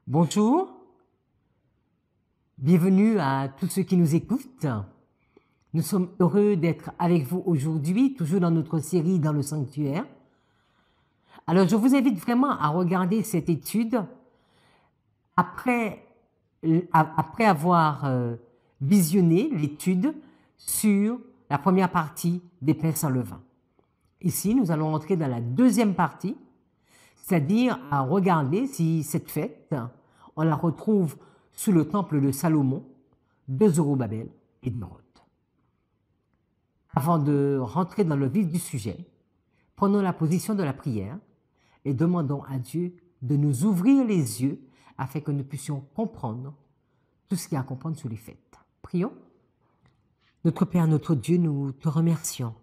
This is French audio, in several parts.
Bonjour, bienvenue à tous ceux qui nous écoutent. Nous sommes heureux d'être avec vous aujourd'hui, toujours dans notre série Dans le sanctuaire. Alors, je vous invite vraiment à regarder cette étude après avoir visionné l'étude sur la première partie des pains sans levain. Ici, nous allons entrer dans la deuxième partie, c'est-à-dire à regarder si cette fête, on la retrouve sous le temple de Salomon, de Zorobabel et de Hérode. Avant de rentrer dans le vif du sujet, prenons la position de la prière et demandons à Dieu de nous ouvrir les yeux afin que nous puissions comprendre tout ce qu'il y a à comprendre sur les fêtes. Prions. Notre Père, notre Dieu, nous te remercions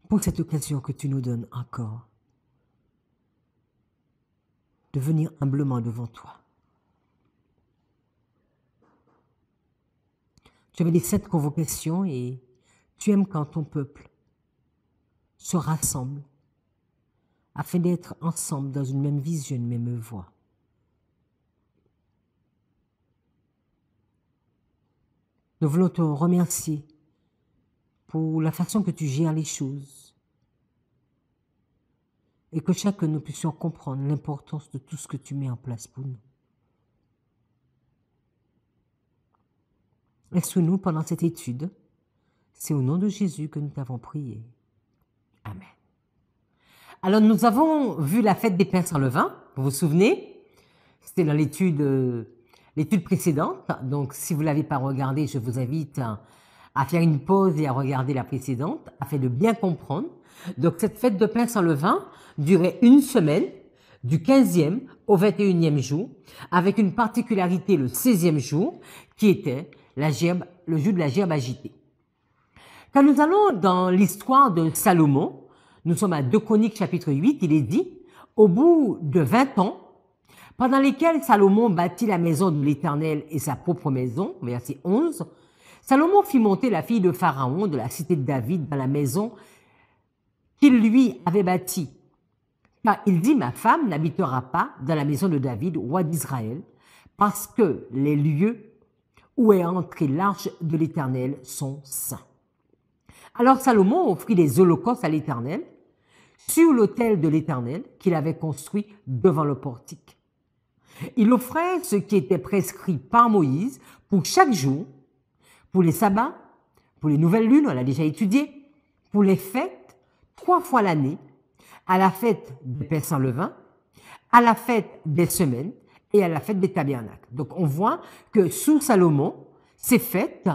pour cette occasion que tu nous donnes encore de venir humblement devant toi. Tu avais des saintes convocations et tu aimes quand ton peuple se rassemble afin d'être ensemble dans une même vision, une même voix. Nous voulons te remercier pour la façon que tu gères les choses et que chacun nous puissions comprendre l'importance de tout ce que tu mets en place pour nous. Laisse-nous pendant cette étude. C'est au nom de Jésus que nous t'avons prié. Amen. Alors, nous avons vu la fête des pains sans levain. Vous vous souvenez? C'était dans l'étude précédente. Donc, si vous ne l'avez pas regardée, je vous invite à faire une pause et à regarder la précédente afin de bien comprendre. Donc, cette fête de pains sans levain durait une semaine, du 15e au 21e jour, avec une particularité le 16e jour, qui était le jour de la gerbe agitée. Quand nous allons dans l'histoire de Salomon, nous sommes à 2 Chroniques chapitre 8, il est dit, au bout de 20 ans, pendant lesquels Salomon bâtit la maison de l'Éternel et sa propre maison, verset 11, Salomon fit monter la fille de Pharaon de la cité de David dans la maison qu'il lui avait bâtie. Car il dit, ma femme n'habitera pas dans la maison de David, roi d'Israël, parce que les lieux où est entrée l'arche de l'Éternel sont saints. Alors Salomon offrit des holocaustes à l'Éternel sur l'autel de l'Éternel qu'il avait construit devant le portique. Il offrait ce qui était prescrit par Moïse pour chaque jour, pour les sabbats, pour les nouvelles lunes, on l'a déjà étudié, pour les fêtes, 3 fois l'année, à la fête des pains sans levain, à la fête des semaines et à la fête des tabernacles. Donc on voit que sous Salomon, ces fêtes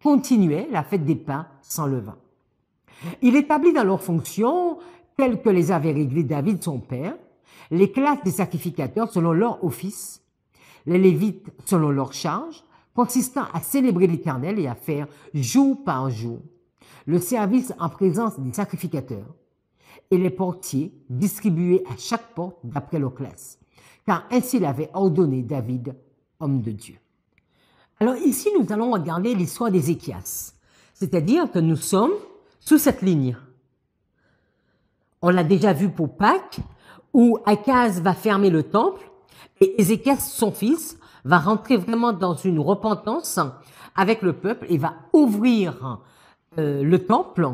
continuaient la fête des pains sans levain. Il établit dans leurs fonctions, telles que les avait réglées David son père, les classes des sacrificateurs selon leur office, les Lévites selon leur charge, consistant à célébrer l'Éternel et à faire jour par jour le service en présence des sacrificateurs, et les portiers distribués à chaque porte d'après leur classe, car ainsi l'avait ordonné David, homme de Dieu. Alors ici, nous allons regarder l'histoire d'Ézéchias, c'est-à-dire que nous sommes sous cette ligne. On l'a déjà vu pour Pâques, où Akaz va fermer le temple, et Ézéchias, son fils, va rentrer vraiment dans une repentance avec le peuple et va ouvrir le temple.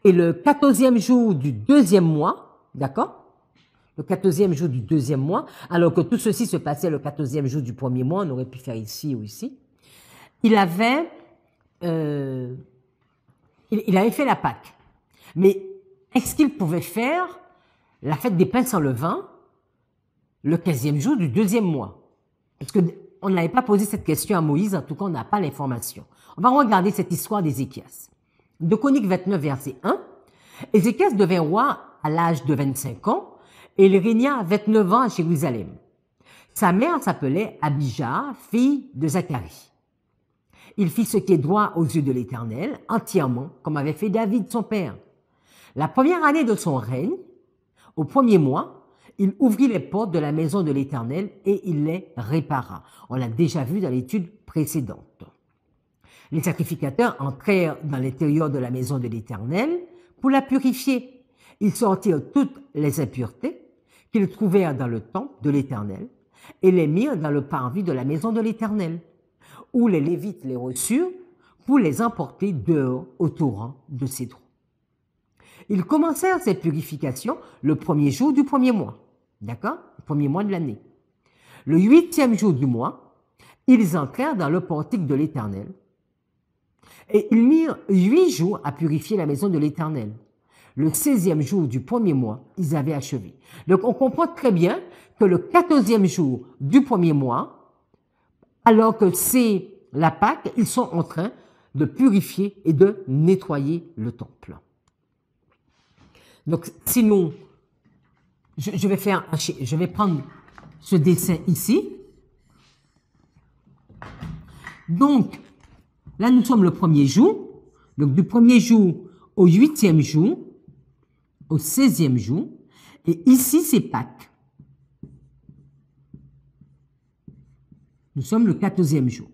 Et le 14e jour du 2e mois, d'accord? Le 14e jour du 2e mois, alors que tout ceci se passait le 14e jour du 1er mois, on aurait pu faire ici ou ici, il avait fait la Pâque. Mais est-ce qu'il pouvait faire la fête des pains sans levain le 15e jour du 2e mois? Parce qu'on n'avait pas posé cette question à Moïse, en tout cas on n'a pas l'information. On va regarder cette histoire d'Ézéchias. 2 Chroniques 29, verset 1. Ézéchias devint roi à l'âge de 25 ans et il régna 29 ans à Jérusalem. Sa mère s'appelait Abijah, fille de Zacharie. Il fit ce qui est droit aux yeux de l'Éternel, entièrement, comme avait fait David son père. La première année de son règne, au 1er mois, il ouvrit les portes de la maison de l'Éternel et il les répara. On l'a déjà vu dans l'étude précédente. Les sacrificateurs entrèrent dans l'intérieur de la maison de l'Éternel pour la purifier. Ils sortirent toutes les impuretés qu'ils trouvèrent dans le temple de l'Éternel, et les mirent dans le parvis de la maison de l'Éternel, où les Lévites les reçurent pour les emporter dehors au torrent de Cédron. Ils commencèrent cette purification le premier jour du premier mois, d'accord? Le premier mois de l'année. Le 8e jour du mois, ils entrèrent dans le portique de l'Éternel et ils mirent 8 jours à purifier la maison de l'Éternel. Le 16e jour du premier mois, ils avaient achevé. Donc on comprend très bien que le 14e jour du premier mois, alors que c'est la Pâque, ils sont en train de purifier et de nettoyer le temple. Donc sinon, je vais prendre ce dessin ici. Donc, là nous sommes le premier jour, donc du premier jour au 8e jour, au 16e jour, et ici c'est Pâques. Nous sommes le 14e jour.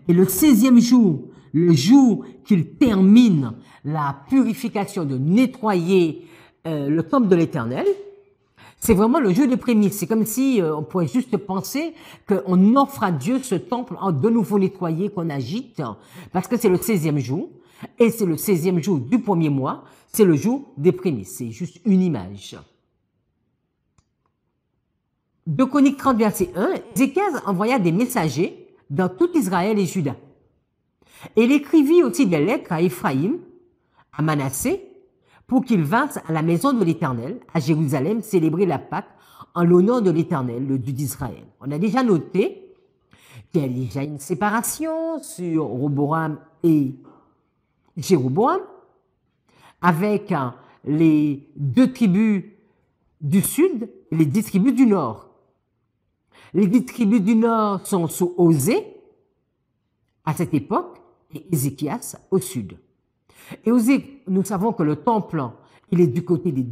Et le 16e jour, le jour qu'il termine la purification de nettoyer le temple de l'Éternel, c'est vraiment le jour des prémices. C'est comme si on pourrait juste penser qu'on offre à Dieu ce temple de nouveau nettoyé, qu'on agite, parce que c'est le 16e jour, et c'est le 16e jour du premier mois, c'est le jour des prémices. C'est juste une image. 2 Chroniques 30, verset 1, Ézéchias envoya des messagers dans tout Israël et Juda. Et il écrivit aussi des lettres à Éphraïm, à Manassé, pour qu'ils vinssent à la maison de l'Éternel, à Jérusalem, célébrer la Pâque en l'honneur de l'Éternel, le Dieu d'Israël. On a déjà noté qu'il y a déjà une séparation sur Roboam et Jéroboam, avec les 2 tribus du sud et les 10 tribus du nord. Les 10 tribus du nord sont sous Osée, à cette époque, et Ézéchias au sud. Et Osée, nous savons que le temple, il est du côté des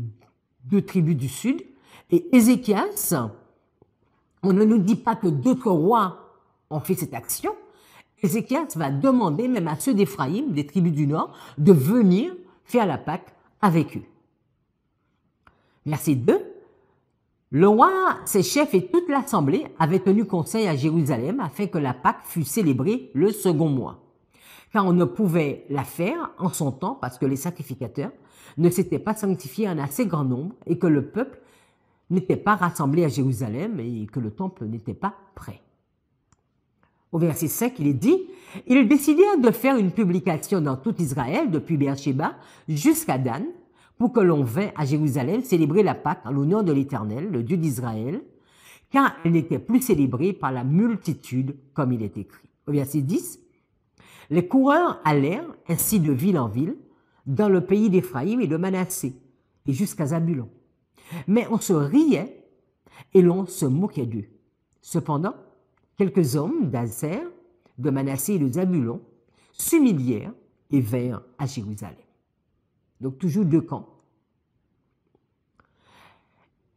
2 tribus du sud, et Ézéchias, on ne nous dit pas que d'autres rois ont fait cette action. Ézéchias va demander même à ceux d'Éphraïm, des tribus du nord, de venir faire la Pâque avec eux. Verset 2. Le roi, ses chefs et toute l'assemblée avaient tenu conseil à Jérusalem afin que la Pâque fût célébrée le second mois. Car on ne pouvait la faire en son temps parce que les sacrificateurs ne s'étaient pas sanctifiés en assez grand nombre et que le peuple n'était pas rassemblé à Jérusalem et que le temple n'était pas prêt. Au verset 5, il est dit « Ils décidèrent de faire une publication dans tout Israël, depuis Beersheba jusqu'à Dan, pour que l'on vînt à Jérusalem célébrer la Pâque en l'honneur de l'Éternel, le Dieu d'Israël, car elle n'était plus célébrée par la multitude, comme il est écrit. » Au verset 10, « Les coureurs allèrent ainsi de ville en ville, dans le pays d'Éphraïm et de Manassé, et jusqu'à Zabulon. Mais on se riait et l'on se moquait d'eux. Cependant, quelques hommes d'Azer, de Manassé et de Zabulon s'humilièrent et vinrent à Jérusalem. » Donc toujours 2 camps.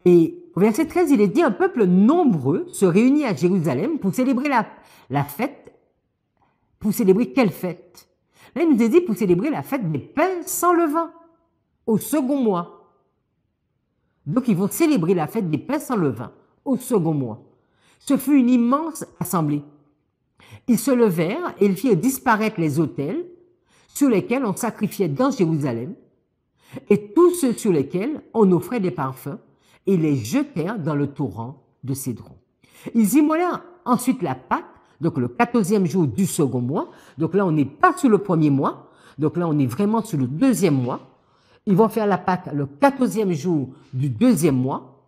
Et au verset 13, il est dit « Un peuple nombreux se réunit à Jérusalem pour célébrer la fête. » Pour célébrer quelle fête? Là, il nous est dit pour célébrer la fête des pains sans levain, au second mois. Donc, ils vont célébrer la fête des pains sans levain, au second mois. Ce fut une immense assemblée. Ils se levèrent et ils firent disparaître les autels sur lesquels on sacrifiait dans Jérusalem, et tous ceux sur lesquels on offrait des parfums, et les jetèrent dans le torrent de Cédron. Ils immolèrent ensuite la Pâque, donc le 14e jour du second mois. Donc là, on n'est pas sur le premier mois, donc là, on est vraiment sur le 2e mois. Ils vont faire la Pâque le 14e jour du 2e mois.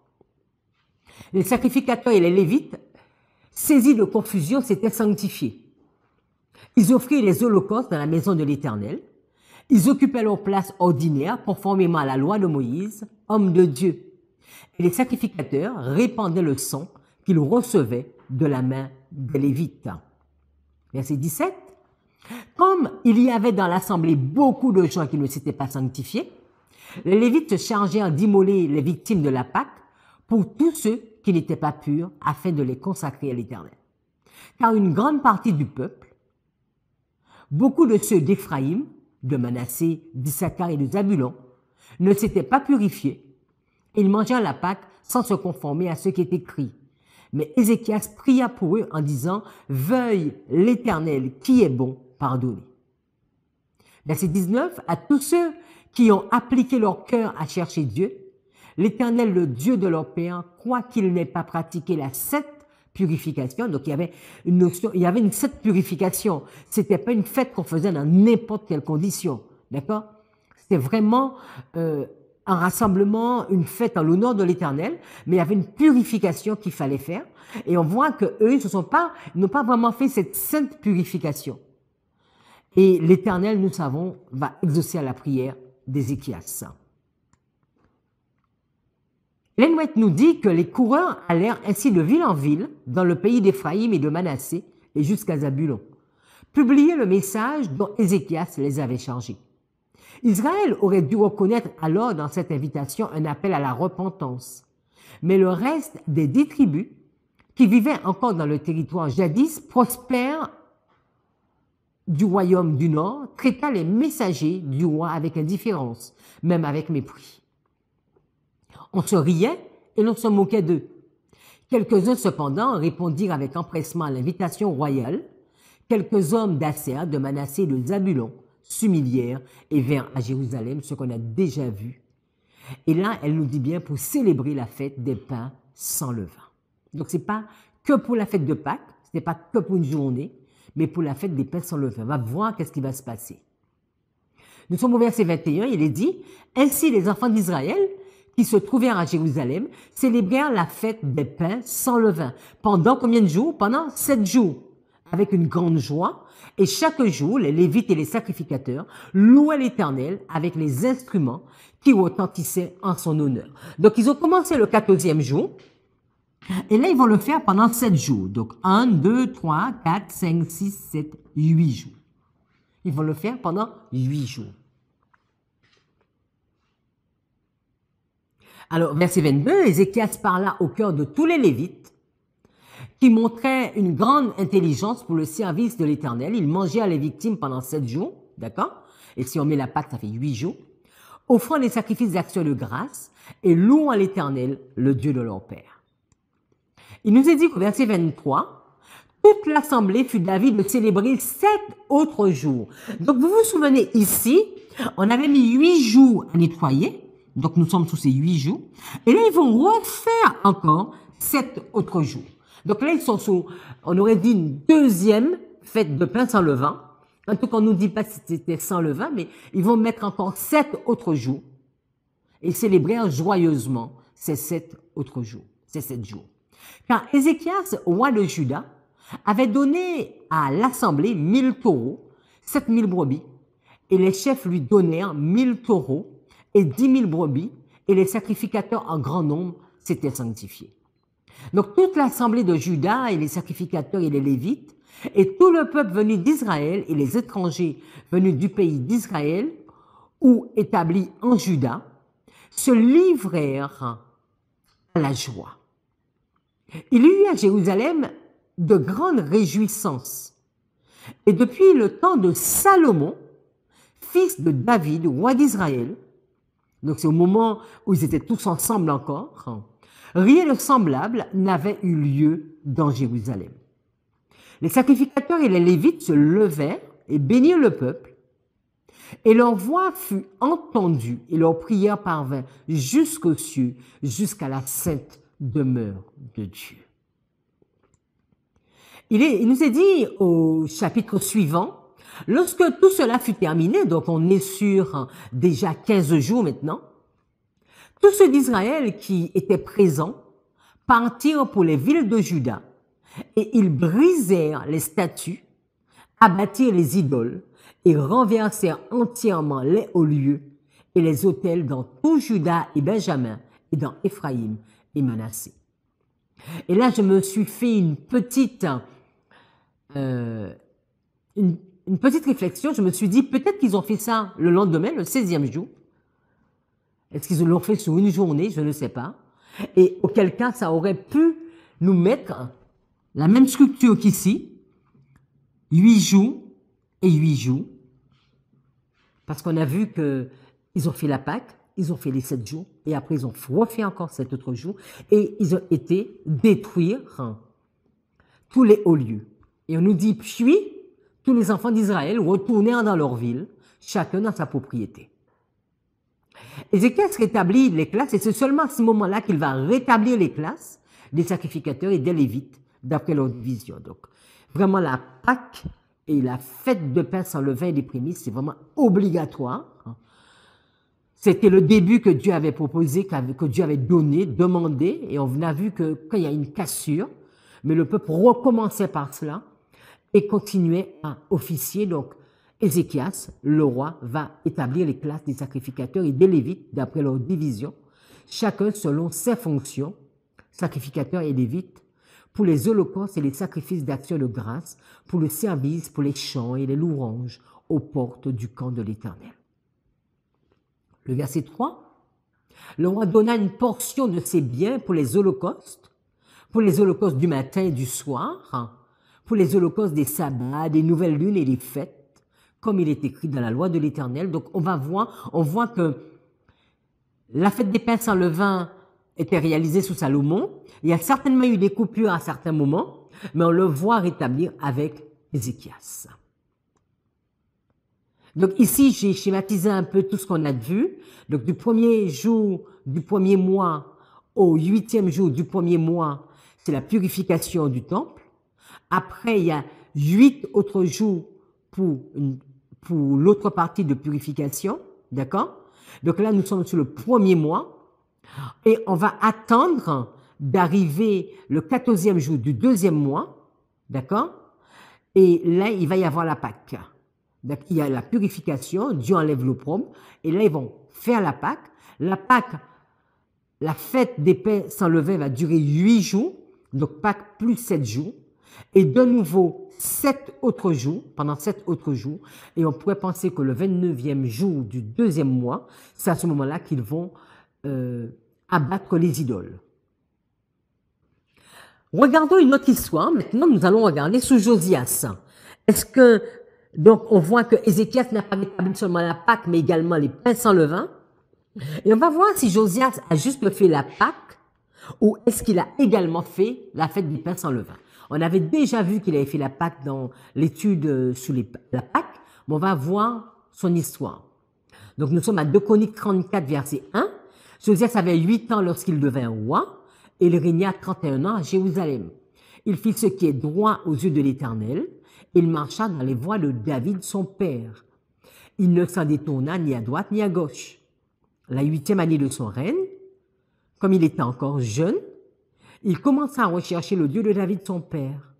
Les sacrificateurs et les Lévites, saisis de confusion, s'étaient sanctifiés. Ils offrirent les holocaustes dans la maison de l'Éternel. Ils occupaient leur place ordinaire, conformément à la loi de Moïse, homme de Dieu. Et les sacrificateurs répandaient le sang qu'ils recevaient de la main des Lévites. Verset 17. Comme il y avait dans l'assemblée beaucoup de gens qui ne s'étaient pas sanctifiés, les Lévites se chargèrent d'immoler les victimes de la Pâque pour tous ceux qui n'étaient pas purs, afin de les consacrer à l'Éternel. Car une grande partie du peuple, beaucoup de ceux d'Éphraïm, de Manassé, d'Issachar et de Zabulon, ne s'étaient pas purifiés. Ils mangèrent la Pâque sans se conformer à ce qui est écrit. Mais Ézéchias pria pour eux en disant, « Veuille l'Éternel qui est bon pardonner. » Verset 19, « À tous ceux qui ont appliqué leur cœur à chercher Dieu, l'Éternel, le Dieu de leur père, quoiqu'il n'ait pas pratiqué la sainte purification. » Donc, il y avait une notion, il y avait une sainte purification. C'était pas une fête qu'on faisait dans n'importe quelle condition. D'accord? C'était vraiment un rassemblement, une fête en l'honneur de l'Éternel, mais il y avait une purification qu'il fallait faire. Et on voit que eux, ils n'ont pas vraiment fait cette sainte purification. Et l'Éternel, nous savons, va exaucer à la prière d'Ézéchias. Ellen White nous dit que les coureurs allèrent ainsi de ville en ville, dans le pays d'Éphraïm et de Manassé, et jusqu'à Zabulon, publier le message dont Ézéchias les avait chargés. Israël aurait dû reconnaître alors dans cette invitation un appel à la repentance. Mais le reste des 10 tribus, qui vivaient encore dans le territoire jadis prospère du royaume du Nord, traita les messagers du roi avec indifférence, même avec mépris. On se riait et l'on se moquait d'eux. Quelques-uns, cependant, répondirent avec empressement à l'invitation royale. Quelques hommes d'Asser, de Manassé et de Zabulon s'humilièrent et vinrent à Jérusalem, ce qu'on a déjà vu. Et là, elle nous dit bien pour célébrer la fête des pains sans levain. Donc, c'est pas que pour la fête de Pâques, ce n'est pas que pour une journée, mais pour la fête des pains sans levain. On va voir qu'est-ce qui va se passer. Nous sommes au verset 21, il est dit, « Ainsi les enfants d'Israël, qui se trouvèrent à Jérusalem, célébrèrent la fête des pains sans levain. Pendant combien de jours? Pendant 7 jours, avec une grande joie. Et chaque jour, les Lévites et les sacrificateurs louaient l'Éternel avec les instruments qui retentissaient en son honneur. » Donc, ils ont commencé le 14e jour. Et là, ils vont le faire pendant 7 jours. Donc, 1, 2, 3, 4, 5, 6, 7, 8 jours. Ils vont le faire pendant 8 jours. Alors, verset 22, Ézéchias parla au cœur de tous les Lévites qui montraient une grande intelligence pour le service de l'Éternel. Ils mangeaient les victimes pendant 7 jours, d'accord? Et si on met la Pâque, ça fait 8 jours. Offrant des sacrifices d'actions de grâce et louant l'Éternel, le Dieu de leur père. Il nous est dit qu'au verset 23, toute l'assemblée fut d'avis de célébrer 7 autres jours. Donc, vous vous souvenez ici, on avait mis 8 jours à nettoyer. Donc, nous sommes sous ces 8 jours. Et là, ils vont refaire encore 7 autres jours. Donc là, ils sont sous, on aurait dit une deuxième fête de pain sans levain. En tout cas, on ne nous dit pas si c'était sans levain, mais ils vont mettre encore 7 autres jours et célébrer joyeusement ces 7 autres jours, ces 7 jours. Car Ézéchias, roi de Juda, avait donné à l'assemblée 1000 taureaux, 7000 brebis, et les chefs lui donnèrent 1000 taureaux et 10 000 brebis, et les sacrificateurs en grand nombre s'étaient sanctifiés. Donc toute l'assemblée de Juda et les sacrificateurs et les Lévites, et tout le peuple venu d'Israël et les étrangers venus du pays d'Israël ou établis en Juda, se livrèrent à la joie. Il y eut à Jérusalem de grandes réjouissances. Et depuis le temps de Salomon, fils de David, roi d'Israël, donc c'est au moment où ils étaient tous ensemble encore, rien de semblable n'avait eu lieu dans Jérusalem. Les sacrificateurs et les Lévites se levèrent et bénirent le peuple, et leur voix fut entendue et leur prière parvint jusqu'aux cieux, jusqu'à la sainte demeure de Dieu. Il nous est dit au chapitre suivant, lorsque tout cela fut terminé, donc on est sur déjà 15 jours maintenant, tous ceux d'Israël qui étaient présents partirent pour les villes de Juda et ils brisèrent les statues, abattirent les idoles et renversèrent entièrement les hauts lieux et les autels dans tout Juda et Benjamin et dans Éphraïm et Manassé. Et là, je me suis fait une petite réflexion. Je me suis dit, peut-être qu'ils ont fait ça le lendemain, le 16e jour. Est-ce qu'ils l'ont fait sur une journée? Je ne sais pas. Et auquel cas, ça aurait pu nous mettre la même structure qu'ici, 8 jours et 8 jours. Parce qu'on a vu qu'ils ont fait la Pâque, ils ont fait les 7 jours, et après ils ont refait encore 7 autres jours, et ils ont été détruire tous les hauts lieux. Et on nous dit, puis, tous les enfants d'Israël retournèrent dans leur ville, chacun dans sa propriété. Ézéchias rétablit les classes, et c'est seulement à ce moment-là qu'il va rétablir les classes des sacrificateurs et des Lévites, d'après leur division. Donc, vraiment, la Pâque et la fête de pain sans levain et des prémices, c'est vraiment obligatoire. C'était le début que Dieu avait proposé, que Dieu avait donné, demandé, et on a vu que quand il y a une cassure, mais le peuple recommençait par cela et continuait à officier. Donc, Ézéchias, le roi, va établir les classes des sacrificateurs et des Lévites d'après leur division, chacun selon ses fonctions, sacrificateurs et Lévites, pour les holocaustes et les sacrifices d'action de grâce, pour le service, pour les chants et les louanges aux portes du camp de l'Éternel. Le verset 3, le roi donna une portion de ses biens pour les holocaustes du matin et du soir, pour les holocaustes des sabbats, des nouvelles lunes et des fêtes, comme il est écrit dans la loi de l'Éternel. Donc on voit que la fête des pains sans levain était réalisée sous Salomon. Il y a certainement eu des coupures à certains moments, mais on le voit rétablir avec Ézéchias. Donc ici, j'ai schématisé un peu tout ce qu'on a vu. Donc du premier jour du premier mois au 8e jour du premier mois, c'est la purification du temple. Après, il y a 8 autres jours pour l'autre partie de purification. D'accord? Donc là, nous sommes sur le premier mois. Et on va attendre d'arriver le 14e jour du 2e mois. D'accord? Et là, il va y avoir la Pâque. Donc, il y a la purification, Dieu enlève l'opprobre, et là, ils vont faire la Pâque. La Pâque, la fête des pains sans levain va durer 8 jours, donc Pâque plus 7 jours, et de nouveau 7 autres jours, pendant 7 autres jours, et on pourrait penser que le 29e jour du 2e mois, c'est à ce moment-là qu'ils vont abattre les idoles. Regardons une autre histoire. Maintenant, nous allons regarder sous Josias. Donc, on voit que Ézéchias n'a pas rétabli seulement la Pâque, mais également les pains sans levain. Et on va voir si Josias a juste fait la Pâque ou est-ce qu'il a également fait la fête des pains sans levain. On avait déjà vu qu'il avait fait la Pâque dans l'étude sur la Pâque, mais on va voir son histoire. Donc, nous sommes à 2 Chroniques 34, verset 1. Josias avait 8 ans lorsqu'il devint roi et il régna 31 ans à Jérusalem. Il fit ce qui est droit aux yeux de l'Éternel. Il marcha dans les voies de David, son père. Il ne s'en détourna ni à droite ni à gauche. La 8e année de son règne, comme il était encore jeune, il commença à rechercher le Dieu de David, son père.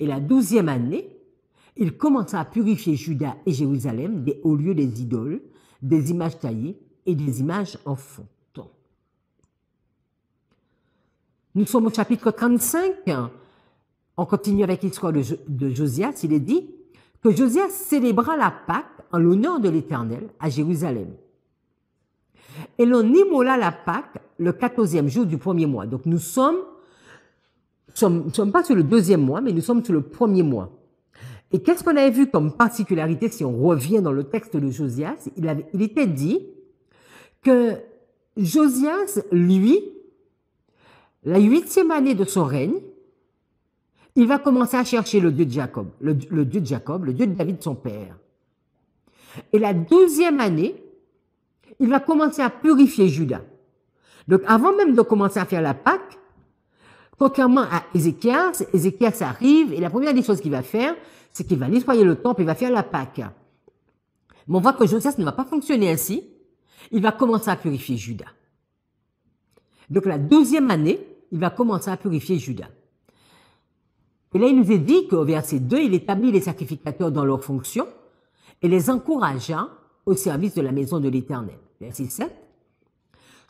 Et la 12e année, il commença à purifier Juda et Jérusalem des hauts lieux des idoles, des images taillées et des images en fonte. Nous sommes au chapitre 35. On continue avec l'histoire de Josias. Il est dit que Josias célébra la Pâque en l'honneur de l'Éternel à Jérusalem. Et l'on immola la Pâque le 14e jour du premier mois. Donc nous sommes pas sur le 2e mois, mais nous sommes sur le premier mois. Et qu'est-ce qu'on avait vu comme particularité si on revient dans le texte de Josias? Il était dit que Josias, lui, la 8e année de son règne, il va commencer à chercher le Dieu de Jacob, le Dieu de David, son père. Et la 12e année, il va commencer à purifier Juda. Donc, avant même de commencer à faire la Pâque, contrairement à Ézéchias arrive et la première des choses qu'il va faire, c'est qu'il va nettoyer le temple, il va faire la Pâque. Mais on voit que Josias ne va pas fonctionner ainsi. Il va commencer à purifier Juda. Donc, la 12e année, il va commencer à purifier Juda. Et là, il nous est dit qu'au verset 2, il établit les sacrificateurs dans leurs fonctions et les encouragea au service de la maison de l'Éternel. Verset 7.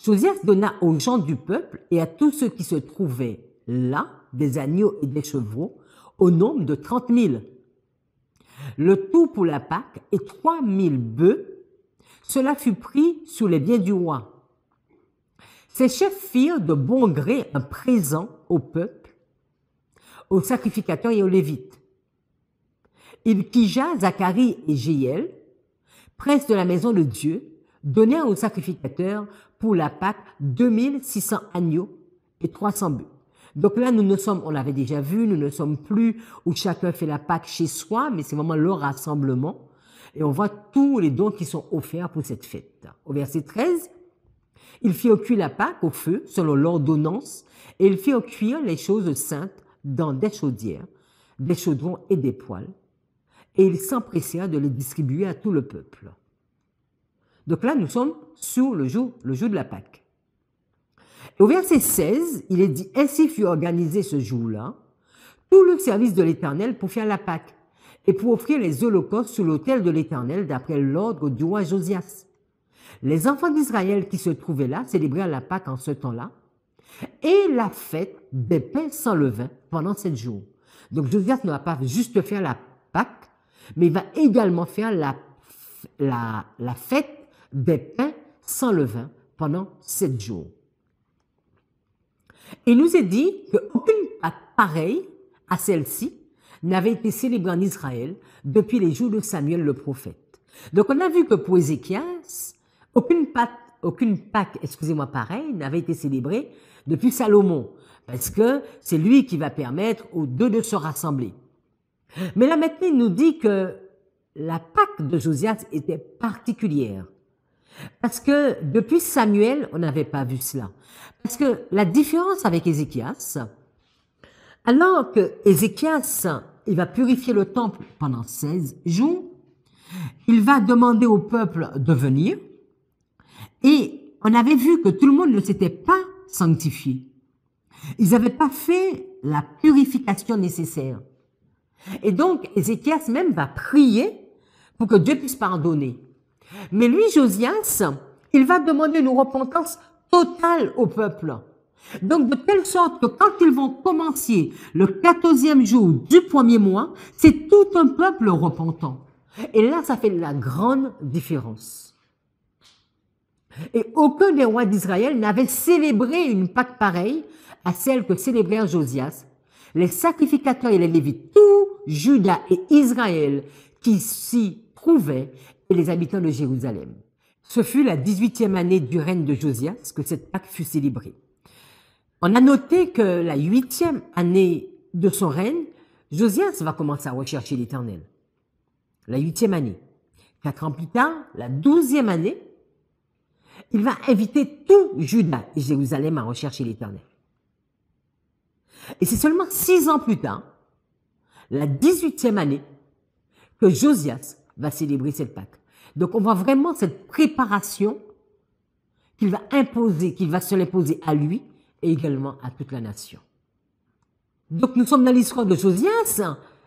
Josias donna aux gens du peuple et à tous ceux qui se trouvaient là des agneaux et des chevreaux au nombre de 30 000. Le tout pour la Pâque et 3 000 bœufs. Cela fut pris sur les biens du roi. Ces chefs firent de bon gré un présent au peuple, aux sacrificateurs et aux Lévites. Ilkija, Zacharie et Jéhiel, princes de la maison de Dieu, donnèrent aux sacrificateurs pour la Pâque 2600 agneaux et 300 bœufs. Donc là, nous ne sommes, on l'avait déjà vu, nous ne sommes plus où chacun fait la Pâque chez soi, mais c'est vraiment le rassemblement. Et on voit tous les dons qui sont offerts pour cette fête. Au verset 13, il fit cuire la Pâque au feu, selon l'ordonnance, et il fit cuire les choses saintes dans des chaudières, des chaudrons et des poêles, et il s'empressa de les distribuer à tout le peuple. Donc là, nous sommes sur le jour de la Pâque. Et au verset 16, il est dit, ainsi fut organisé ce jour-là, tout le service de l'Éternel pour faire la Pâque, et pour offrir les holocaustes sur l'autel de l'Éternel d'après l'ordre du roi Josias. Les enfants d'Israël qui se trouvaient là célébrèrent la Pâque en ce temps-là, et la fête des pains sans levain pendant 7 jours. Donc Josias ne va pas juste faire la Pâque, mais il va également faire la fête des pains sans levain pendant 7 jours. Il nous est dit qu'aucune Pâque pareille à celle-ci n'avait été célébrée en Israël depuis les jours de Samuel le prophète. Donc on a vu que pour Ézéchias, aucune Pâque, pareille n'avait été célébrée depuis Salomon, parce que c'est lui qui va permettre aux deux de se rassembler. Mais là maintenant, il nous dit que la Pâque de Josias était particulière, parce que depuis Samuel, on n'avait pas vu cela. Parce que la différence avec Ézéchias, alors que Ézéchias, il va purifier le temple pendant 16 jours, il va demander au peuple de venir, et on avait vu que tout le monde ne s'était pas sanctifié. Ils n'avaient pas fait la purification nécessaire. Et donc, Ézéchias même va prier pour que Dieu puisse pardonner. Mais lui, Josias, il va demander une repentance totale au peuple. Donc, de telle sorte que quand ils vont commencer le 14e jour du premier mois, c'est tout un peuple repentant. Et là, ça fait la grande différence. Et aucun des rois d'Israël n'avait célébré une Pâque pareille à celle que célébrèrent Josias, les sacrificateurs et les Lévites, tout Juda et Israël qui s'y trouvaient et les habitants de Jérusalem. Ce fut la 18e année du règne de Josias que cette Pâque fut célébrée. On a noté que la 8e année de son règne, Josias va commencer à rechercher l'Éternel. La 8e année. 4 ans plus tard, la 12e année, il va inviter tout Juda et Jérusalem à rechercher l'Éternel. Et c'est seulement 6 ans plus tard, la 18e année, que Josias va célébrer cette Pâque. Donc on voit vraiment cette préparation qu'il va imposer, qu'il va se l'imposer à lui et également à toute la nation. Donc nous sommes dans l'histoire de Josias,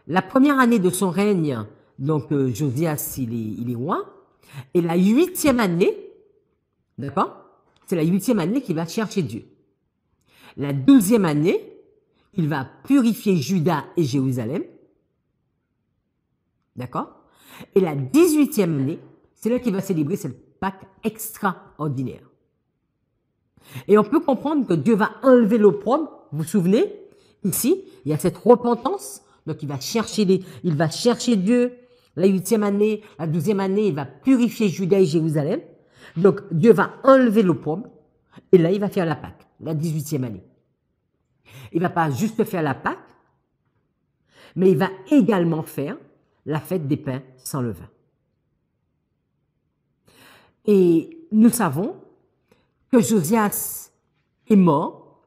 la première année de son règne, donc Josias il est roi, et la 8e année, d'accord, c'est la 8e année qu'il va chercher Dieu. La 12e année, il va purifier Juda et Jérusalem, d'accord, et la 18e année, c'est là qu'il va célébrer cette Pâque extraordinaire. Et on peut comprendre que Dieu va enlever l'opprobre. Vous vous souvenez? Ici, il y a cette repentance. Donc, il va chercher Dieu. La 8e année, la 12e année, il va purifier Juda et Jérusalem. Donc, Dieu va enlever l'opprobre. Et là, il va faire la Pâque, la 18e année. Il va pas juste faire la Pâque, mais il va également faire la fête des pains sans levain. Et nous savons que Josias est mort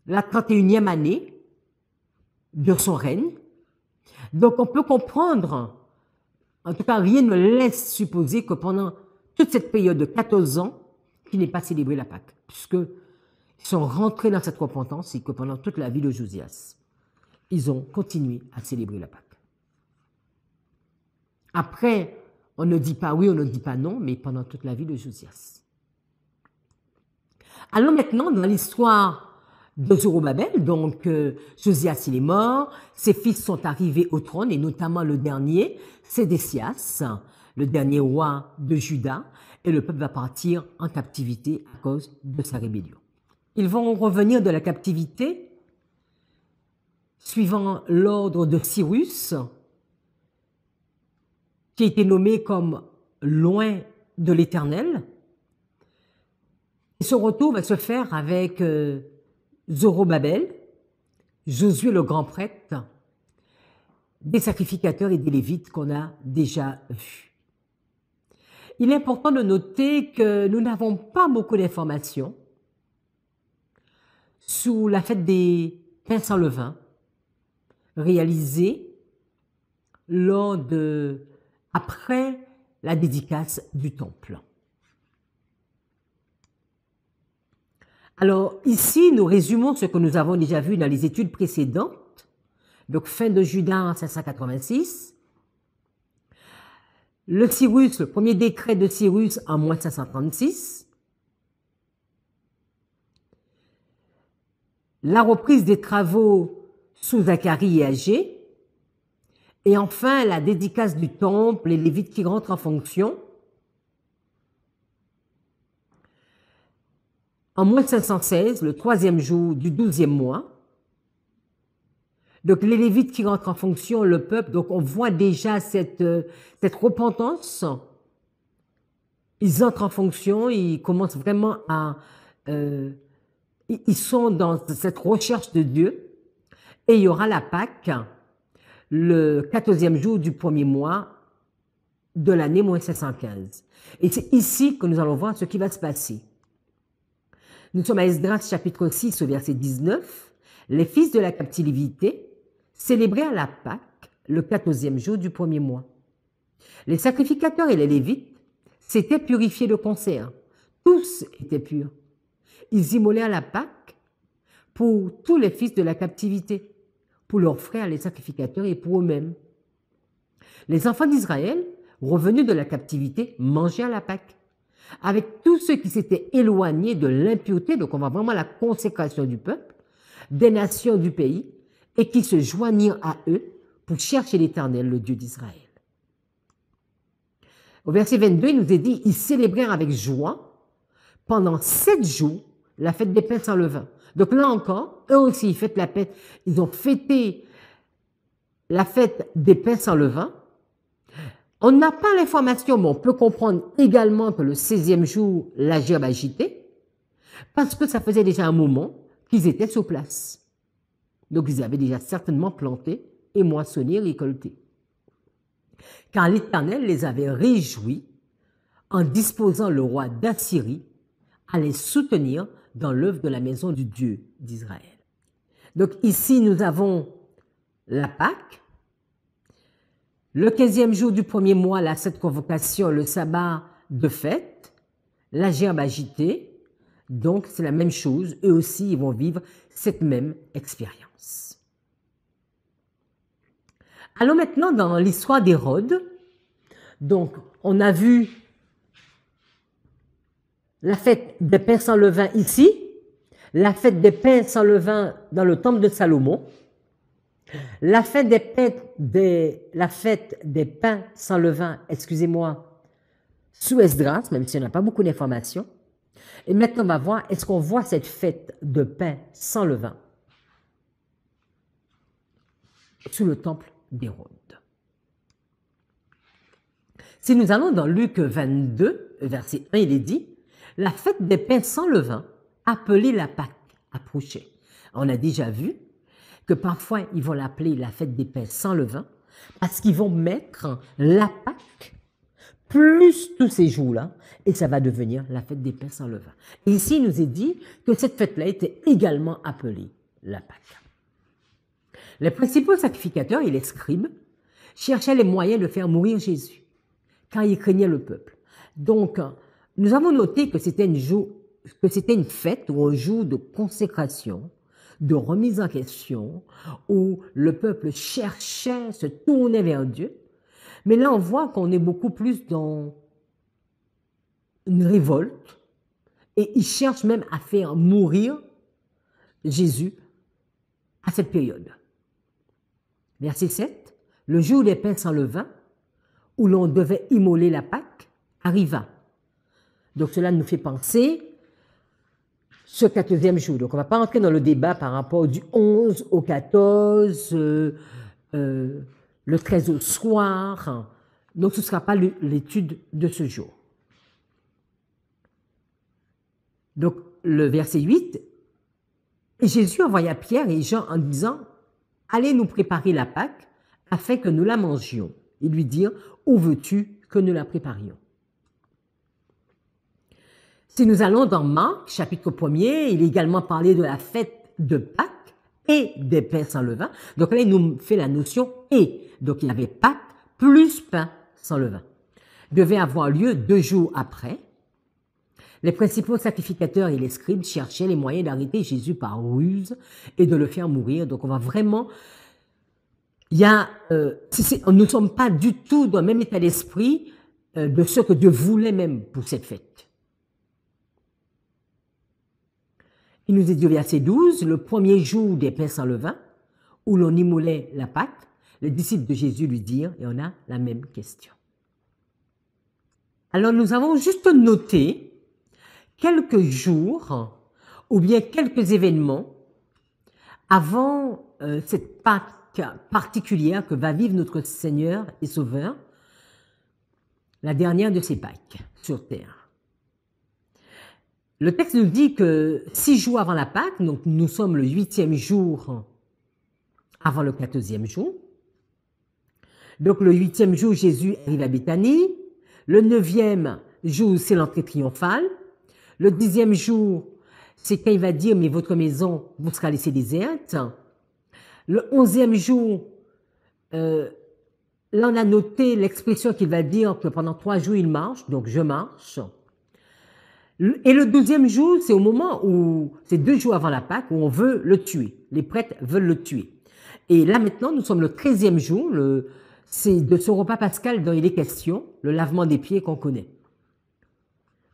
la 31e année de son règne. Donc on peut comprendre, en tout cas rien ne laisse supposer que pendant toute cette période de 14 ans, qu'il n'ait pas célébré la Pâque, puisqu'ils sont rentrés dans cette repentance et que pendant toute la vie de Josias, ils ont continué à célébrer la Pâque. Après, on ne dit pas oui, on ne dit pas non, mais pendant toute la vie de Josias. Allons maintenant dans l'histoire de Zorobabel. Donc, Josias, il est mort, ses fils sont arrivés au trône, et notamment le dernier, Sédécias, le dernier roi de Juda, et le peuple va partir en captivité à cause de sa rébellion. Ils vont revenir de la captivité suivant l'ordre de Cyrus, qui a été nommé comme loin de l'Éternel. Et ce retour va se faire avec Zorobabel, Josué le grand prêtre, des sacrificateurs et des Lévites qu'on a déjà vus. Il est important de noter que nous n'avons pas beaucoup d'informations sur la fête des pains sans levain, réalisée après la dédicace du temple. Alors ici, nous résumons ce que nous avons déjà vu dans les études précédentes, donc fin de Juda en 586, le premier décret de Cyrus en moins 536, la reprise des travaux sous Zacharie et Agé, et enfin la dédicace du temple, les Lévites qui rentrent en fonction. En moins 516, le 3e jour du 12e mois, donc les Lévites qui rentrent en fonction, le peuple, donc on voit déjà cette repentance. Ils entrent en fonction, ils commencent vraiment ils sont dans cette recherche de Dieu. Et il y aura la Pâque, le 14e jour du premier mois de l'année moins 515. Et c'est ici que nous allons voir ce qui va se passer. Nous sommes à Esdras chapitre 6 au verset 19. Les fils de la captivité célébrèrent la Pâque le 14e jour du premier mois. Les sacrificateurs et les Lévites s'étaient purifiés de concert. Tous étaient purs. Ils immolèrent la Pâque pour tous les fils de la captivité, pour leurs frères les sacrificateurs et pour eux-mêmes. Les enfants d'Israël, revenus de la captivité, mangèrent la Pâque, avec tous ceux qui s'étaient éloignés de l'impureté, donc on voit vraiment la consécration du peuple, des nations du pays, et qui se joignirent à eux pour chercher l'Éternel, le Dieu d'Israël. Au verset 22, il nous est dit, ils célébrèrent avec joie pendant 7 jours la fête des pains sans levain. Donc là encore, eux aussi, ils ont fêté la fête des pains sans levain. On n'a pas l'information, mais on peut comprendre également que le 16e jour, la gerbe agitait, parce que ça faisait déjà un moment qu'ils étaient sur place. Donc ils avaient déjà certainement planté et moissonné, récolté. Car l'Éternel les avait réjouis en disposant le roi d'Assyrie à les soutenir dans l'œuvre de la maison du Dieu d'Israël. Donc ici, nous avons la Pâque, le 15e jour du premier mois, la cette convocation, le sabbat de fête, la gerbe agitée. Donc c'est la même chose, eux aussi ils vont vivre cette même expérience. Allons maintenant dans l'histoire d'Hérode. Donc on a vu la fête des pains sans levain ici, la fête des pains sans levain dans le temple de Salomon, la fête des pains sans levain, excusez-moi, sous Esdras, même si on n'a pas beaucoup d'informations. Et maintenant, on va voir, est-ce qu'on voit cette fête de pain sans levain sous le temple d'Hérode? Si nous allons dans Luc 22, verset 1, il est dit, la fête des pains sans levain, appelée la Pâque, approchait. On a déjà vu que parfois, ils vont l'appeler la fête des pains sans levain, parce qu'ils vont mettre la Pâque plus tous ces jours-là, et ça va devenir la fête des pains sans levain. Et ici, il nous est dit que cette fête-là était également appelée la Pâque. Les principaux sacrificateurs et les scribes cherchaient les moyens de faire mourir Jésus, car ils craignaient le peuple. Donc, nous avons noté que c'était une fête ou un jour de consécration, de remise en question, où le peuple cherchait, se tournait vers Dieu. Mais là, on voit qu'on est beaucoup plus dans une révolte, et ils cherchent même à faire mourir Jésus à cette période. Verset 7, le jour des pains sans levain, où l'on devait immoler la Pâque, arriva. Donc cela nous fait penser ce 14e jour. Donc on ne va pas entrer dans le débat par rapport du 11 au 14, le 13 au soir, Donc ce ne sera pas l'étude de ce jour. Donc le verset 8, « Et Jésus envoya Pierre et Jean en disant, « Allez nous préparer la Pâque, afin que nous la mangions. » Ils lui dirent, « Où veux-tu que nous la préparions ?» Si nous allons dans Marc, chapitre 1er, il est également parlé de la fête de Pâques et des pains sans levain. Donc là, il nous fait la notion « et ». Donc il y avait Pâques plus pain sans levain. Devait avoir lieu 2 jours après. Les principaux sacrificateurs et les scribes cherchaient les moyens d'arrêter Jésus par ruse et de le faire mourir. Donc on va vraiment... nous ne sommes pas du tout dans le même état d'esprit de ce que Dieu voulait même pour cette fête. Il nous est dit au verset 12, le premier jour des pains sans levain, où l'on immolait la Pâque, les disciples de Jésus lui dirent, et on a la même question. Alors nous avons juste noté quelques jours ou bien quelques événements avant cette Pâque particulière que va vivre notre Seigneur et Sauveur, la dernière de ces Pâques sur terre. Le texte nous dit que 6 jours avant la Pâque, donc nous sommes le 8e jour avant le 14e jour. Donc le 8e jour, Jésus arrive à Béthanie. Le 9e jour, c'est l'entrée triomphale. Le 10e jour, c'est quand il va dire « Mais votre maison vous sera laissée déserte ». Le 11e jour, là on a noté l'expression qu'il va dire que pendant 3 jours il marche, donc je marche. Et le 12e jour, c'est au moment où, c'est 2 jours avant la Pâque, où on veut le tuer. Les prêtres veulent le tuer. Et là maintenant, nous sommes le 13e jour, c'est de ce repas pascal dont il est question, le lavement des pieds qu'on connaît.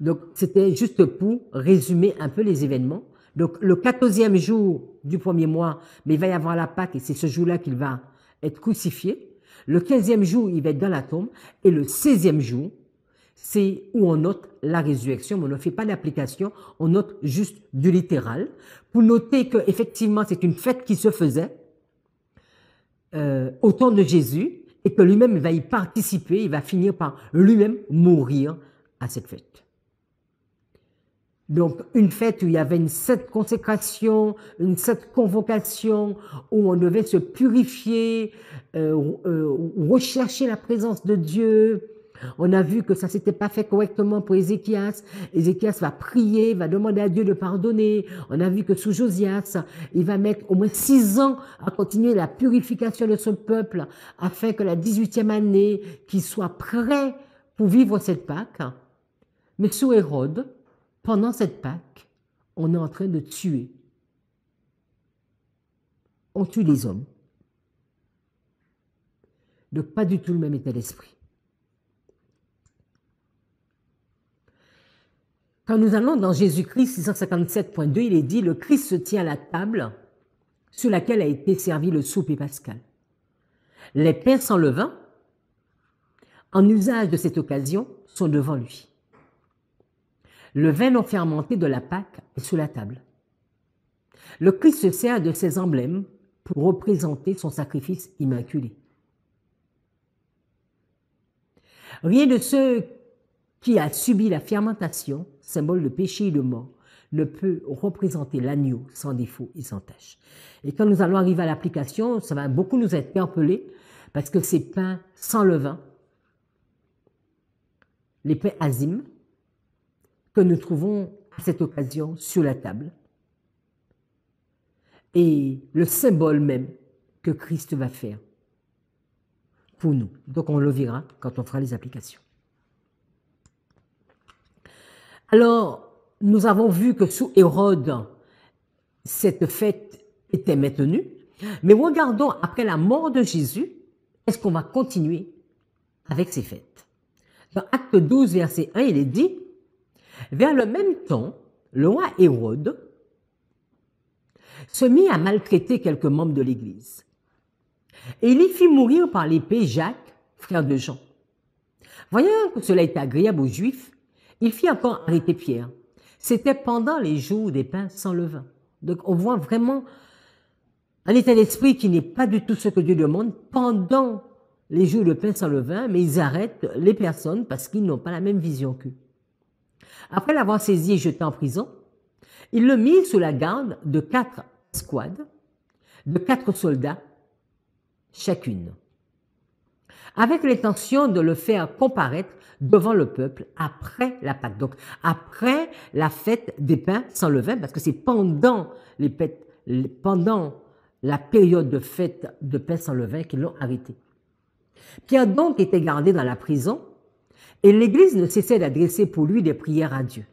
Donc c'était juste pour résumer un peu les événements. Donc le 14e jour du premier mois, mais il va y avoir la Pâque et c'est ce jour-là qu'il va être crucifié. Le 15e jour, il va être dans la tombe. Et le 16e jour, c'est où on note la résurrection, mais on ne fait pas d'application, on note juste du littéral, pour noter qu'effectivement c'est une fête qui se faisait au temps de Jésus, et que lui-même il va y participer, il va finir par lui-même mourir à cette fête. Donc une fête où il y avait une sainte consécration, une sainte convocation, où on devait se purifier, rechercher la présence de Dieu. On a vu que ça s'était pas fait correctement pour Ézéchias. Ézéchias va prier, va demander à Dieu de pardonner. On a vu que sous Josias, il va mettre au moins 6 ans à continuer la purification de son peuple afin que la 18e année, qu'il soit prêt pour vivre cette Pâque. Mais sous Hérode, pendant cette Pâque, on est en train de tuer. On tue les hommes. Donc pas du tout le même état d'esprit. Quand nous allons dans Jésus-Christ 657.2, il est dit « Le Christ se tient à la table sur laquelle a été servi le souper pascal. Les pains sans levain, en usage de cette occasion, sont devant lui. Le vin non fermenté de la Pâque est sur la table. Le Christ se sert de ces emblèmes pour représenter son sacrifice immaculé. Rien de ce qui a subi la fermentation, symbole de péché et de mort, ne peut représenter l'agneau sans défaut et sans tache. » Et quand nous allons arriver à l'application, ça va beaucoup nous interpeller parce que ces pains sans levain, les pains azim, que nous trouvons à cette occasion sur la table, et le symbole même que Christ va faire pour nous. Donc on le verra quand on fera les applications. Alors, nous avons vu que sous Hérode, cette fête était maintenue, mais regardons après la mort de Jésus, est-ce qu'on va continuer avec ces fêtes? Dans Acte 12, verset 1, il est dit « Vers le même temps, le roi Hérode se mit à maltraiter quelques membres de l'Église, et il y fit mourir par l'épée Jacques, frère de Jean. Voyant que cela était agréable aux Juifs, il fit encore arrêter Pierre. C'était pendant les jours des pains sans levain. » Donc on voit vraiment un état d'esprit qui n'est pas du tout ce que Dieu demande pendant les jours de pain sans levain, mais ils arrêtent les personnes parce qu'ils n'ont pas la même vision qu'eux. Après l'avoir saisi et jeté en prison, ils le mirent sous la garde de 4 escouades, de 4 soldats chacune, avec l'intention de le faire comparaître devant le peuple après la Pâque. Donc, après la fête des pains sans levain, parce que c'est pendant la période de fête de pains sans levain qu'ils l'ont arrêté. Pierre donc était gardé dans la prison et l'Église ne cessait d'adresser pour lui des prières à Dieu.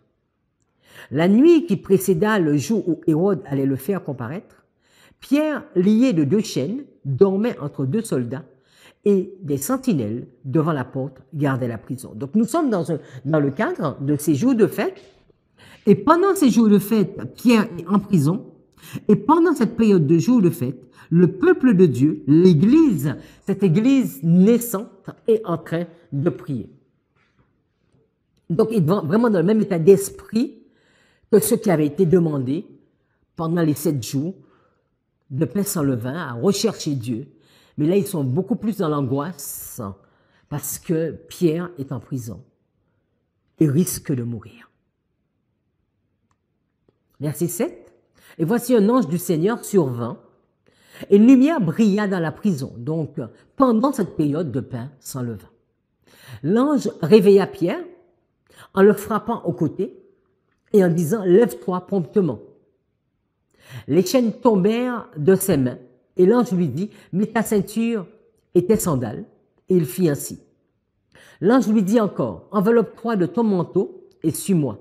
La nuit qui précéda le jour où Hérode allait le faire comparaître, Pierre, lié de 2 chaînes, dormait entre 2 soldats et des sentinelles devant la porte gardaient la prison. Donc nous sommes dans le cadre de ces jours de fête et pendant ces jours de fête, Pierre est en prison et pendant cette période de jours de fête, le peuple de Dieu, l'Église, cette Église naissante est en train de prier. Donc il est vraiment dans le même état d'esprit que ce qui avait été demandé pendant les 7 jours de pain sans levain, à rechercher Dieu. Mais là, ils sont beaucoup plus dans l'angoisse parce que Pierre est en prison et risque de mourir. Verset 7. Et voici un ange du Seigneur survint et une lumière brilla dans la prison, donc pendant cette période de pain sans levain. L'ange réveilla Pierre en le frappant au côté et en disant « Lève-toi promptement ». Les chaînes tombèrent de ses mains et l'ange lui dit « Mets ta ceinture et tes sandales ». Et il fit ainsi. L'ange lui dit encore « Enveloppe-toi de ton manteau et suis-moi ».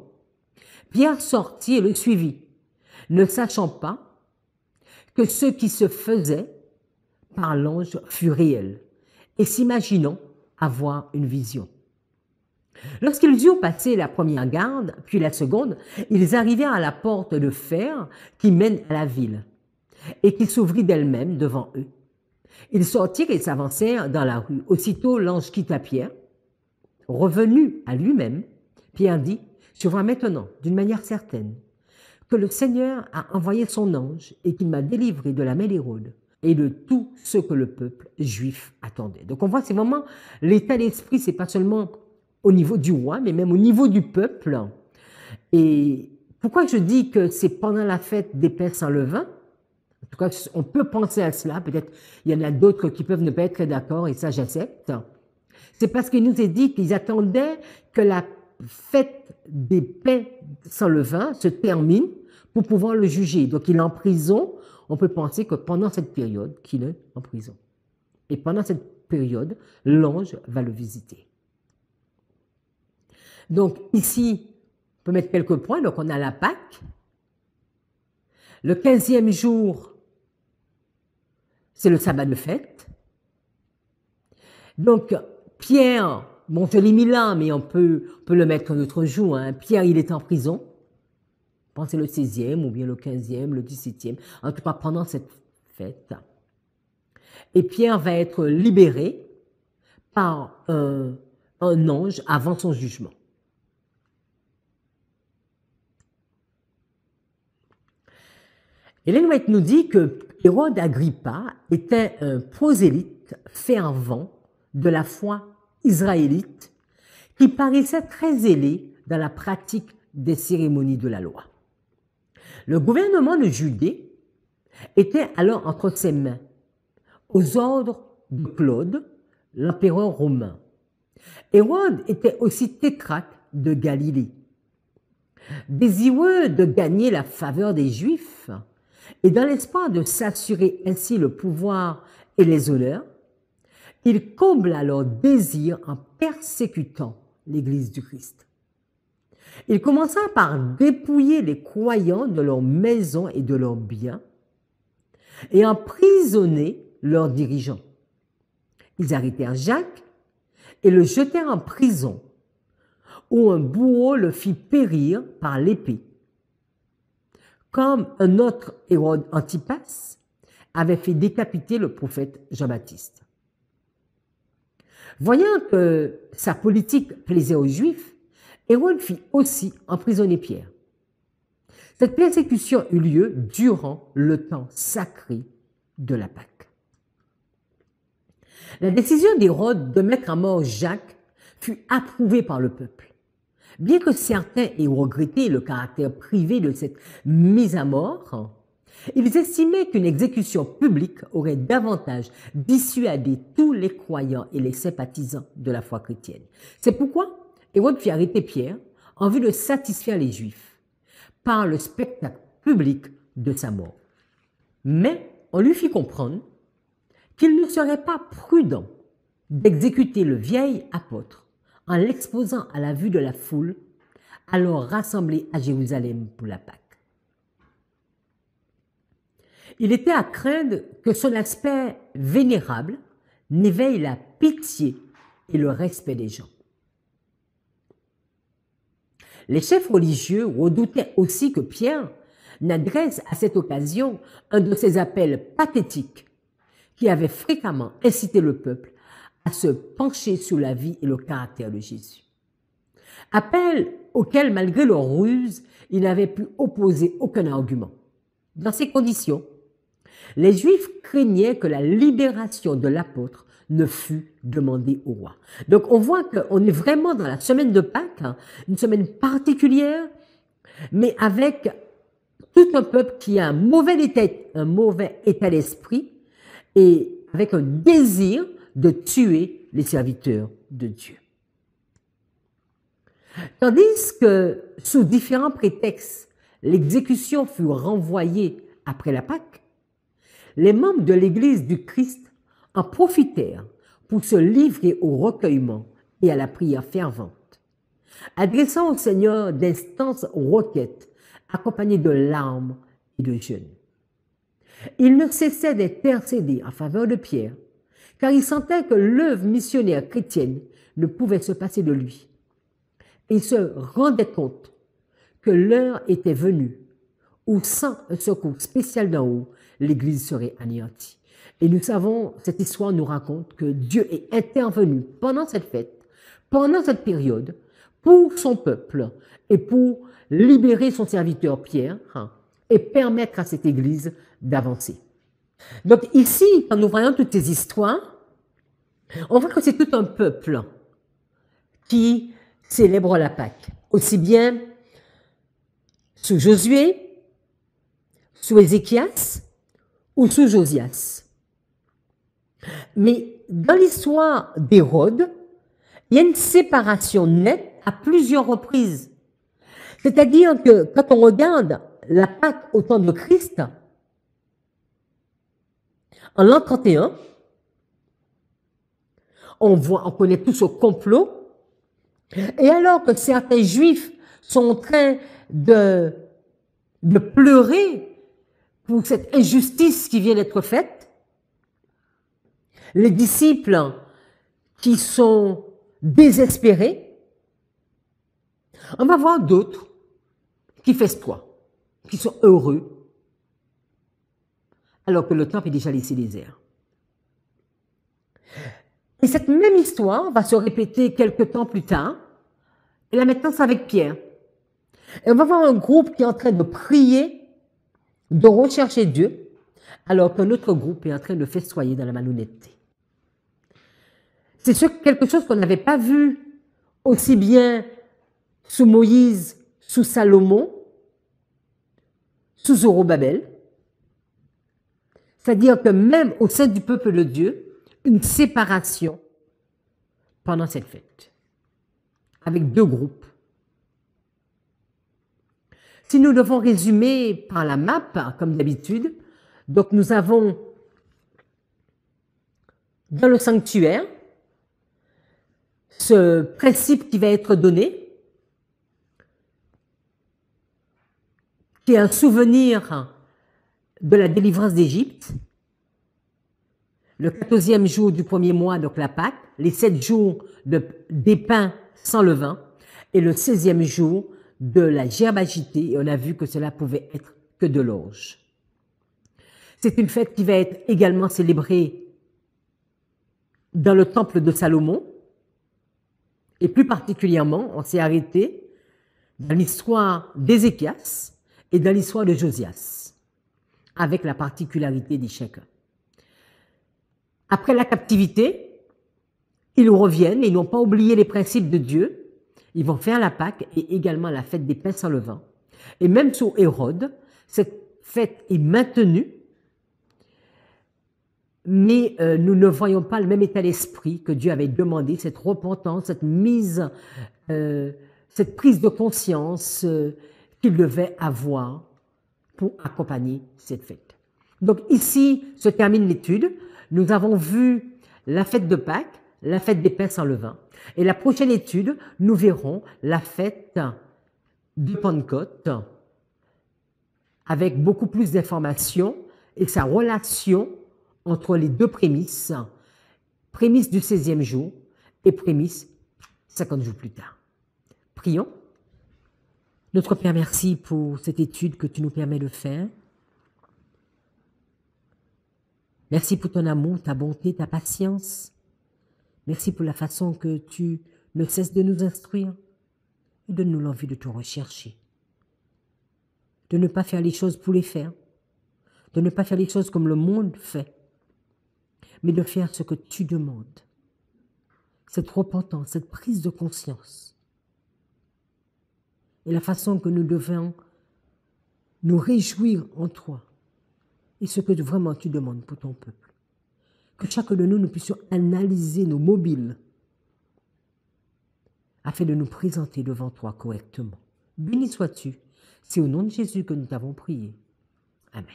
Pierre sortit et le suivit, ne sachant pas que ce qui se faisait par l'ange fut réel et s'imaginant avoir une vision. Lorsqu'ils eurent passé la première garde, puis la seconde, ils arrivèrent à la porte de fer qui mène à la ville et qui s'ouvrit d'elle-même devant eux. Ils sortirent et s'avancèrent dans la rue. Aussitôt, l'ange quitta Pierre. Revenu à lui-même, Pierre dit « Je vois maintenant, d'une manière certaine, que le Seigneur a envoyé son ange et qu'il m'a délivré de la main d'Hérode et de tout ce que le peuple juif attendait. » Donc on voit, c'est vraiment l'état d'esprit, c'est pas seulement au niveau du roi, mais même au niveau du peuple. Et pourquoi je dis que c'est pendant la fête des pains sans levain? En tout cas, on peut penser à cela. Peut-être il y en a d'autres qui peuvent ne pas être d'accord, et ça, j'accepte. C'est parce qu'il nous est dit qu'ils attendaient que la fête des pains sans levain se termine pour pouvoir le juger. Donc, il est en prison. On peut penser que pendant cette période, qu'il est en prison. Et pendant cette période, l'ange va le visiter. Donc ici, on peut mettre quelques points. Donc on a la Pâque. Le 15e jour, c'est le sabbat de fête. Donc Pierre, bon je l'ai mis là, mais on peut le mettre un autre jour. Hein. Pierre, il est en prison. Pensez le 16e ou bien le 15e, le 17e. En tout cas, pendant cette fête. Et Pierre va être libéré par un ange avant son jugement. Ellen White nous dit que Hérode Agrippa était un prosélyte fervent de la foi israélite qui paraissait très zélé dans la pratique des cérémonies de la loi. Le gouvernement de Judée était alors entre ses mains, aux ordres de Claude, l'empereur romain. Hérode était aussi tétrarque de Galilée. Désireux de gagner la faveur des Juifs, et dans l'espoir de s'assurer ainsi le pouvoir et les honneurs, il combla leur désir en persécutant l'Église du Christ. Il commença par dépouiller les croyants de leurs maisons et de leurs biens et emprisonner leurs dirigeants. Ils arrêtèrent Jacques et le jetèrent en prison, où un bourreau le fit périr par l'épée. Comme un autre Hérode Antipas avait fait décapiter le prophète Jean-Baptiste. Voyant que sa politique plaisait aux Juifs, Hérode fit aussi emprisonner Pierre. Cette persécution eut lieu durant le temps sacré de la Pâque. La décision d'Hérode de mettre à mort Jacques fut approuvée par le peuple. Bien que certains aient regretté le caractère privé de cette mise à mort, ils estimaient qu'une exécution publique aurait davantage dissuadé tous les croyants et les sympathisants de la foi chrétienne. C'est pourquoi Hérode fit arrêter Pierre en vue de satisfaire les Juifs par le spectacle public de sa mort. Mais on lui fit comprendre qu'il ne serait pas prudent d'exécuter le vieil apôtre en l'exposant à la vue de la foule, alors rassemblée à Jérusalem pour la Pâque. Il était à craindre que son aspect vénérable n'éveille la pitié et le respect des gens. Les chefs religieux redoutaient aussi que Pierre n'adresse à cette occasion un de ces appels pathétiques qui avaient fréquemment incité le peuple à se pencher sur la vie et le caractère de Jésus. Appel auquel, malgré leur ruse, il n'avait pu opposer aucun argument. Dans ces conditions, les Juifs craignaient que la libération de l'apôtre ne fût demandée au roi. Donc on voit qu'on est vraiment dans la semaine de Pâques, une semaine particulière, mais avec tout un peuple qui a un mauvais état d'esprit et avec un désir de tuer les serviteurs de Dieu. Tandis que, sous différents prétextes, l'exécution fut renvoyée après la Pâque, les membres de l'Église du Christ en profitèrent pour se livrer au recueillement et à la prière fervente, adressant au Seigneur d'instances requêtes accompagnées de larmes et de jeûnes. Ils ne cessaient d'intercéder en faveur de Pierre, car ils sentaient que l'œuvre missionnaire chrétienne ne pouvait se passer de lui. Ils se rendaient compte que l'heure était venue où, sans un secours spécial d'en haut, l'Église serait anéantie. Et nous savons, cette histoire nous raconte que Dieu est intervenu pendant cette fête, pendant cette période, pour son peuple et pour libérer son serviteur Pierre et permettre à cette Église d'avancer. Donc ici, quand nous voyons toutes ces histoires, on voit que c'est tout un peuple qui célèbre la Pâque, aussi bien sous Josué, sous Ézéchias ou sous Josias. Mais dans l'histoire d'Hérode, il y a une séparation nette à plusieurs reprises. C'est-à-dire que quand on regarde la Pâque au temps de Christ, en l'an 31, on connaît tout ce complot, et alors que certains Juifs sont en train de pleurer pour cette injustice qui vient d'être faite, les disciples qui sont désespérés, on va voir d'autres qui festoient, qui sont heureux, alors que le temple est déjà laissé désert. Et cette même histoire va se répéter quelques temps plus tard, et là maintenant c'est avec Pierre. Et on va voir un groupe qui est en train de prier, de rechercher Dieu, alors qu'un autre groupe est en train de festoyer dans la malhonnêteté. C'est quelque chose qu'on n'avait pas vu aussi bien sous Moïse, sous Salomon, sous Zorobabel. C'est-à-dire que même au sein du peuple de Dieu, une séparation pendant cette fête, avec deux groupes. Si nous devons résumer par la map, comme d'habitude, donc nous avons dans le sanctuaire ce principe qui va être donné, qui est un souvenir de la délivrance d'Égypte, le 14e jour du premier mois, donc la Pâque, les 7 jours des pains sans levain, et le 16e jour de la gerbe agitée, et on a vu que cela pouvait être que de l'orge. C'est une fête qui va être également célébrée dans le temple de Salomon, et plus particulièrement, on s'est arrêté dans l'histoire d'Ézéchias et dans l'histoire de Josias, avec la particularité de chacun. Après la captivité, ils reviennent et ils n'ont pas oublié les principes de Dieu. Ils vont faire la Pâque et également la fête des pains sans levain. Et même sous Hérode, cette fête est maintenue, mais nous ne voyons pas le même état d'esprit que Dieu avait demandé, cette repentance, cette prise de conscience qu'il devait avoir pour accompagner cette fête. Donc ici se termine l'étude. Nous avons vu la fête de Pâques, la fête des pains sans levain. Et la prochaine étude, nous verrons la fête de Pentecôte avec beaucoup plus d'informations et sa relation entre les deux prémices, prémisse du 16e jour et prémisse 50 jours plus tard. Prions. Notre Père, merci pour cette étude que tu nous permets de faire. Merci pour ton amour, ta bonté, ta patience. Merci pour la façon que tu ne cesses de nous instruire et donne-nous l'envie de te rechercher. De ne pas faire les choses pour les faire, de ne pas faire les choses comme le monde fait, mais de faire ce que tu demandes. Cette repentance, cette prise de conscience et la façon que nous devons nous réjouir en toi et ce que vraiment tu demandes pour ton peuple. Que chacun de nous puissions analyser nos mobiles afin de nous présenter devant toi correctement. Béni sois-tu. C'est au nom de Jésus que nous t'avons prié. Amen.